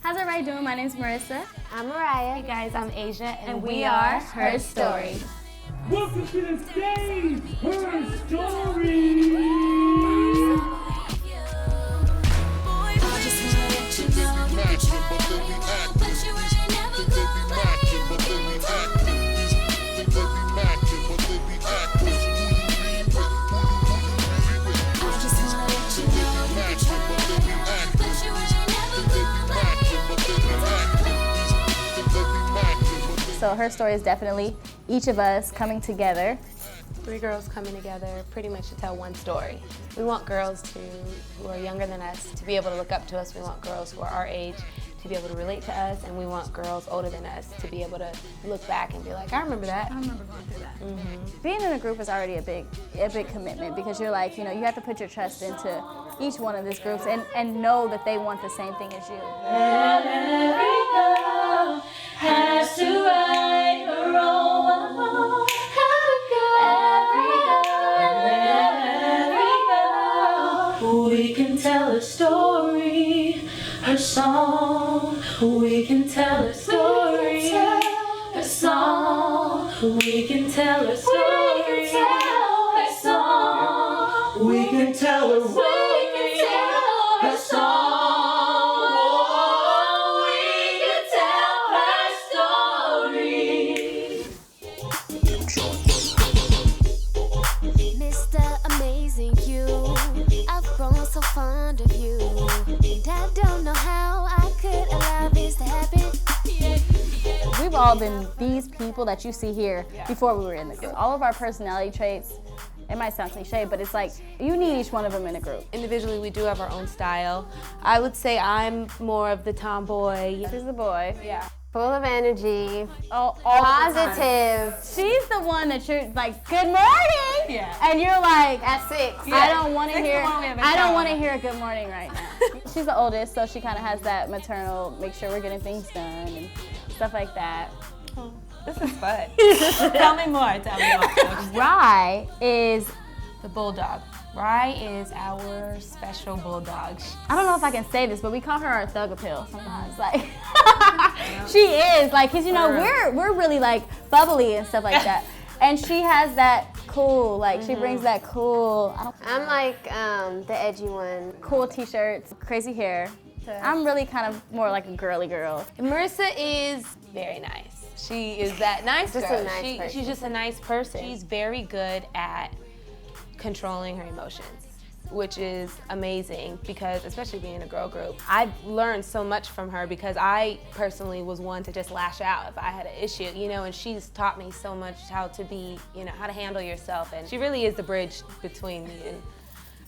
How's everybody doing? My name's Marissa. I'm Miriah. Hey guys, I'm Asia, and we are HerStory. Welcome to the stage, HerStory. So HerStory is definitely each of us coming together. 3 girls coming together pretty much to tell one story. We want girls who are younger than us to be able to look up to us. We want girls who are our age to be able to relate to us, and we want girls older than us to be able to look back and be like, I remember that. I remember going through that. Being in a group is already a big commitment, because you're like, you know, you have to put your trust into each one of these groups and know that they want the same thing as you. Every girl has to write her own. Every girl, we can tell a story, her song. We can tell a story, her song. We can tell a story, her song. We can tell a story, her song. So fond of you, and I don't know how I could allow this to happen. We've all been these people that you see here before we were in the group. All of our personality traits, it might sound cliche, but it's like you need each one of them in a group. Individually, we do have our own style. I would say I'm more of the tomboy. This is the boy. Yeah. Full of energy, all positive. She's the one that you're like, good morning, and you're like, at 6. I don't want to hear. I don't want to hear a good morning right now. She's the oldest, so she kind of has that maternal, make sure we're getting things done and stuff like that. Oh, this is fun. Tell me more. Rye is the bulldog. Rye is our special bulldog. I don't know if I can say this, but we call her our thug appeal sometimes. Like, she is, like, cause you know we're really like bubbly and stuff like that, and she has that cool, like she brings that cool. I'm like the edgy one. Cool t-shirts, crazy hair. I'm really kind of more like a girly girl. Marissa is very nice. She is that nice just girl. A nice person. She's just a nice person. She's very good at controlling her emotions, which is amazing, because especially being in a girl group, I've learned so much from her, because I personally was one to just lash out if I had an issue, you know, and she's taught me so much how to be, you know, how to handle yourself, and she really is the bridge between me and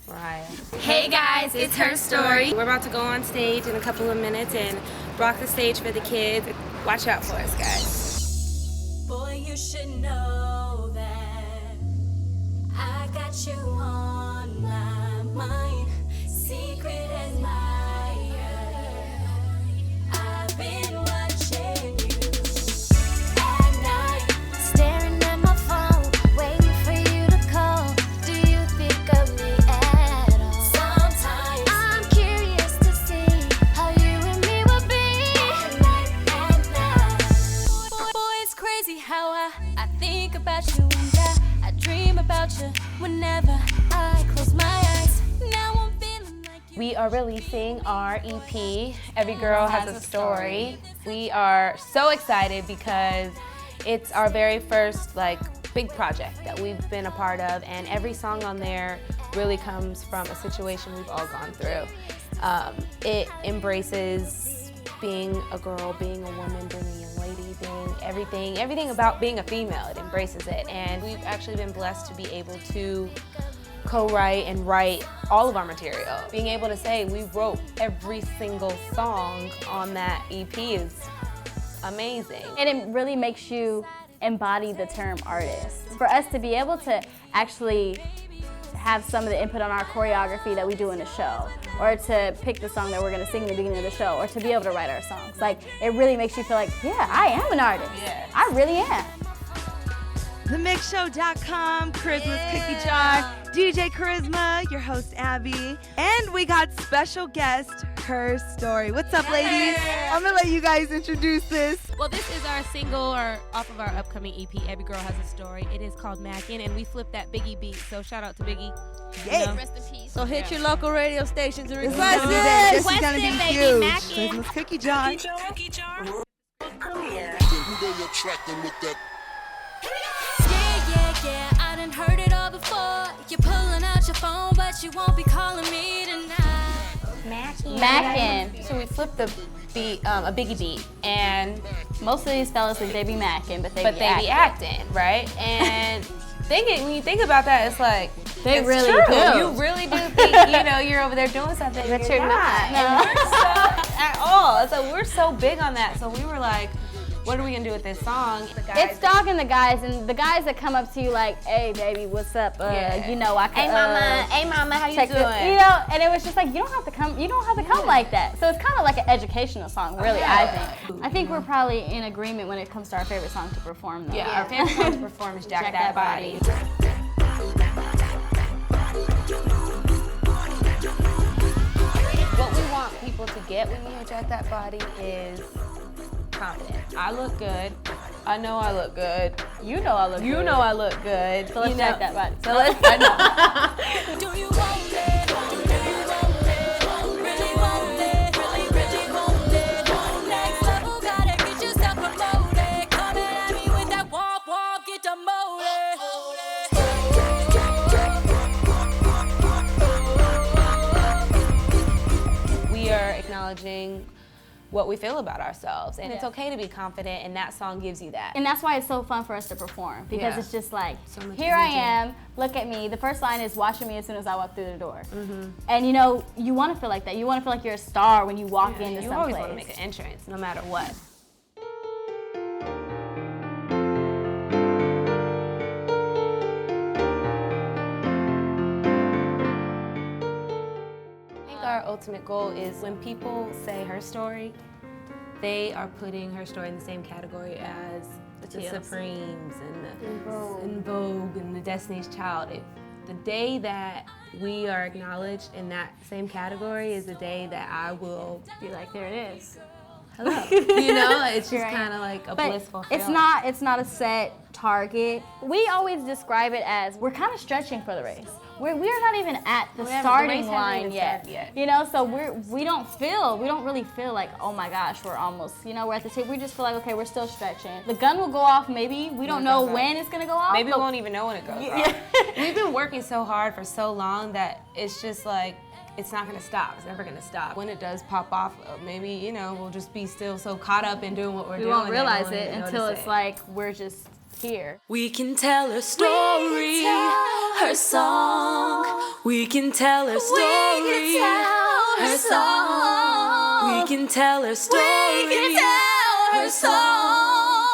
Miriah. Hey guys, it's HerStory. We're about to go on stage in a couple of minutes and rock the stage for the kids. Watch out for us, guys. Boy, you should know that I got you on my mind, secret admirer. I've been watching you at night, Staring at my phone, waiting for you to call. Do you think of me at all? sometimes I'm curious to see how you and me will be. at night. Boy, it's crazy how I think about you, and I dream about you whenever I close my eyes. Now I'm feeling like you. We are releasing our EP, Every Girl Has a Story. We are so excited because it's our very first big project that we've been a part of, and every song on there really comes from a situation we've all gone through. It embraces being a girl, being a woman, being a young lady, being everything about being a female. It embraces it, and we've actually been blessed to be able to co-write and write all of our material. Being able to say we wrote every single song on that EP is amazing. And it really makes you embody the term artist. For us to be able to actually have some of the input on our choreography that we do in the show, or to pick the song that we're gonna sing in the beginning of the show, or to be able to write our songs. Like, it really makes you feel like, yeah, I am an artist. Yeah. I really am. TheMixShow.com, Charisma's Cookie Jar, DJ Charisma, your host Abby, and we got special guest HerStory. What's up, ladies? I'm gonna let you guys introduce this. Well, this is our single off of our upcoming EP, Every Girl Has a Story. It is called Mackin', and we flipped that Biggie beat, so shout out to Biggie. Yeah. Rest in peace. So hit your local radio stations and This is request gonna be it. big. This is Request gonna it, be baby. huge. Mackin'. Christmas Cookie Jar. Yeah, I done heard it all before. You're pulling out your phone, but you won't be calling me tonight. Mackin'. So we flipped the beat, a Biggie beat, and Most of these fellas think they be macking, but they but be they acting. be acting, right? And when you think about that, it's like They it's really true. do. You really do think you're over there doing something, but you're not. No. And we're so, at all. So we're so big on that. So we were like, what are we gonna do with this song? The guys, It's dogging the guys, and the guys that come up to you like, "Hey, baby, what's up? You know, I could. hey mama, how you check doing? this," you know, and it was just like, you don't have to come. You don't have to come like that. So it's kind of like an educational song, really. I think. I think we're probably in agreement when it comes to our favorite song to perform, though. Yeah, our favorite song to perform is Jack That Body. What we want people to get when you hear Jack That Body is confident. I look good. I know I look good. You know I look. You good. know I look good. So let's jack that body. So let's. I know. Do you want it? Do you want it? Really want it? Really want it? Next level, gotta get yourself promoted. Coming at me with that walk, get demoted. We are acknowledging what we feel about ourselves, and it's okay to be confident, and that song gives you that. And that's why it's so fun for us to perform, because Yeah. it's just like, So much here I energy. am, look at me. The first line is watching me as soon as I walk through the door. And you know, you want to feel like that. You want to feel like you're a star when you walk into You some always place. want to make an entrance, no matter what. I think our ultimate goal is when people say her story, they are putting her story in the same category as the Supremes and the In Vogue and the Destiny's Child. The day that we are acknowledged in that same category is the day that I will Be like, there it is. hello. You know, it's just Right. kind of like a But blissful it's feeling. it's not a set target. We always describe it as we're kind of stretching for the race. We're not even at the The starting race hasn't line even yet. started yet. You know, so we don't really feel like, oh my gosh, we're almost, you know, we're at the tip. We just feel like, okay, we're still stretching. The gun will go off maybe. We don't know when it's gonna go off. Maybe we but won't even know when it goes off. We've been working so hard for so long that it's just like, it's not gonna stop. It's never gonna stop. When it does pop off, maybe, you know, we'll just be still so caught up in doing what we're we doing. won't that realize won't it even until notice it's it. like we're just here. We can tell her story, her song. We can tell her story, her song. We can tell her story, her song.